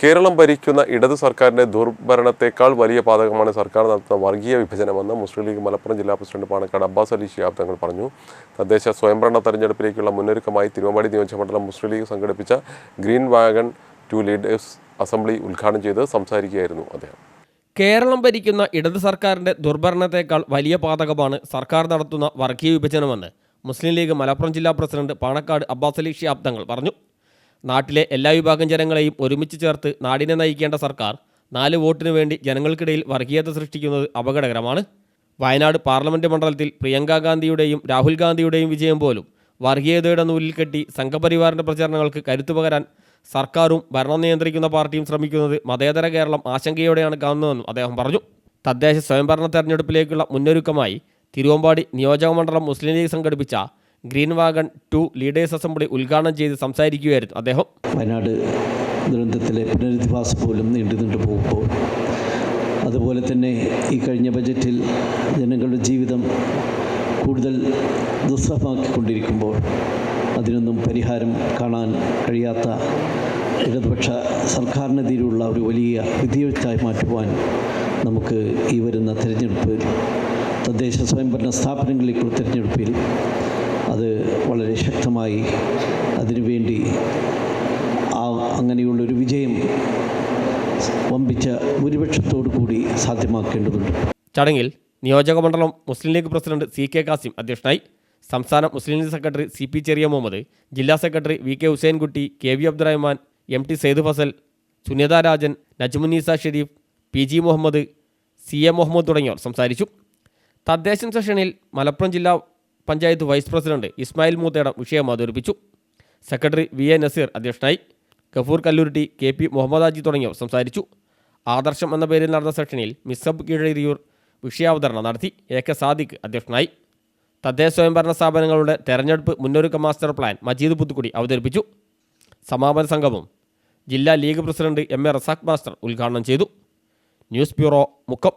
കേരളം ഭരിക്കുന്ന ഇടതു സർക്കാരിൻ്റെ ദുർഭരണത്തേക്കാൾ വലിയ പാതകമാണ് സർക്കാർ നടത്തുന്ന വർഗീയ വിഭജനമെന്ന് മുസ്ലിം ലീഗ് മലപ്പുറം ജില്ലാ പ്രസിഡന്റ് പാണക്കാട് അബ്ബാസ് അലി ശിഹാബ് തങ്ങൾ പറഞ്ഞു. തദ്ദേശ സ്വയംഭരണ തെരഞ്ഞെടുപ്പിലേക്കുള്ള മുന്നൊരുക്കമായി തിരുവമ്പാടി നിയോജകമണ്ഡലം മുസ്ലിം ലീഗ് സംഘടിപ്പിച്ച ഗ്രീൻ വാഗൺ 2 ലീഡേഴ്സ് അസംബ്ലി ഉദ്ഘാടനം ചെയ്ത് സംസാരിക്കുകയായിരുന്നു അദ്ദേഹം. കേരളം ഭരിക്കുന്ന ഇടതു സർക്കാരിൻ്റെ ദുർഭരണത്തേക്കാൾ വലിയ പാതകമാണ് സർക്കാർ നടത്തുന്ന വർഗീയ വിഭജനമെന്ന് മുസ്ലിം ലീഗ് മലപ്പുറം ജില്ലാ പ്രസിഡന്റ് പാണക്കാട് അബ്ബാസ് അലി ശിഹാബ് തങ്ങൾ പറഞ്ഞു. നാട്ടിലെ എല്ലാ വിഭാഗം ജനങ്ങളെയും ഒരുമിച്ച് ചേർത്ത് നാടിനെ നയിക്കേണ്ട സർക്കാർ 4 വോട്ടിനു വേണ്ടി ജനങ്ങൾക്കിടയിൽ വർഗീയത സൃഷ്ടിക്കുന്നത് അപകടകരമാണ്. വയനാട് പാർലമെൻറ്റ് മണ്ഡലത്തിൽ പ്രിയങ്ക ഗാന്ധിയുടെയും രാഹുൽ ഗാന്ധിയുടെയും വിജയം പോലും വർഗീയതയുടെ നൂലിൽ കെട്ടി സംഘപരിവാറിൻ്റെ പ്രചരണങ്ങൾക്ക് കരുത്തു പകരാൻ സർക്കാരും ഭരണം നിയന്ത്രിക്കുന്ന പാർട്ടിയും ശ്രമിക്കുന്നത് മതേതര കേരളം ആശങ്കയോടെയാണ് കാണുന്നതെന്നും അദ്ദേഹം പറഞ്ഞു. തദ്ദേശ സ്വയംഭരണ തെരഞ്ഞെടുപ്പിലേക്കുള്ള മുന്നൊരുക്കമായി തിരുവമ്പാടി നിയോജകമണ്ഡലം മുസ്ലിം ലീഗ് സംഘടിപ്പിച്ച ഗ്രീൻ വാഗൺ 2 ലീഡേഴ്സ് അസംബ്ലി ഉദ്ഘാടനം ചെയ്ത് സംസാരിക്കുകയായിരുന്നു അദ്ദേഹം. വയനാട് ദുരന്തത്തിലെ പുനരധിവാസം പോലും നീണ്ടു പോകുമ്പോൾ, അതുപോലെ തന്നെ ഈ കഴിഞ്ഞ ബജറ്റിൽ ജനങ്ങളുടെ ജീവിതം കൂടുതൽ ദുസ്സഹമാക്കിക്കൊണ്ടിരിക്കുമ്പോൾ അതിനൊന്നും പരിഹാരം കാണാൻ കഴിയാത്ത ഇടതുപക്ഷ സർക്കാരിനെതിരെയുള്ള ഒരു വലിയ വിധിയെഴുത്തായി മാറ്റുവാൻ നമുക്ക് ഈ വരുന്ന തിരഞ്ഞെടുപ്പിൽ, തദ്ദേശ സ്വയംഭരണ സ്ഥാപനങ്ങളിലേക്കുള്ള തിരഞ്ഞെടുപ്പിൽ അത് വളരെ ശക്തമായി അതിനുവേണ്ടി അങ്ങനെയുള്ളൊരു വിജയം വമ്പിച്ച ഭൂരിപക്ഷത്തോടു കൂടി സാധ്യമാക്കേണ്ടതുണ്ട്. ചടങ്ങിൽ നിയോജകമണ്ഡലം മുസ്ലിം ലീഗ് പ്രസിഡന്റ് CK കാസിം അധ്യക്ഷനായി. സംസ്ഥാന മുസ്ലിം ലീഗ് സെക്രട്ടറി CP ചെറിയ മുഹമ്മദ്, ജില്ലാ secretary VK Hussainkutty, KV Abdurahman, MT Sayed Fazal, Sunitha Rajan, Najmunnisa Sherif, PG Muhammad, CA Muhammad തുടങ്ങിയവർ സംസാരിച്ചു. തദ്ദേശ സെഷനിൽ മലപ്പുറം ജില്ലാ പഞ്ചായത്ത് വൈസ് പ്രസിഡന്റ് ഇസ്മായിൽ മൂത്തേടം വിഷയം അവതരിപ്പിച്ചു. സെക്രട്ടറി VA നസീർ അധ്യക്ഷനായി. ഗഫൂർ കല്ലൂരിട്ടി, KP മുഹമ്മദ് ഹാജി തുടങ്ങിയവർ സംസാരിച്ചു. ആദർശം എന്ന പേരിൽ നടന്ന സെഷനിൽ മിസ്സബ് കീഴരിയൂർ വിഷയാവതരണം നടത്തി. AK സാദിഖ് അധ്യക്ഷനായി. തദ്ദേശ സ്വയംഭരണ സ്ഥാപനങ്ങളുടെ തെരഞ്ഞെടുപ്പ് മുന്നൊരുക്ക മാസ്റ്റർ പ്ലാൻ മജീദ് പുത്തുക്കുടി അവതരിപ്പിച്ചു. സമാപന സംഗമം ജില്ലാ league president MA Razak master ഉദ്ഘാടനം ചെയ്തു. News bureau, Mukkam.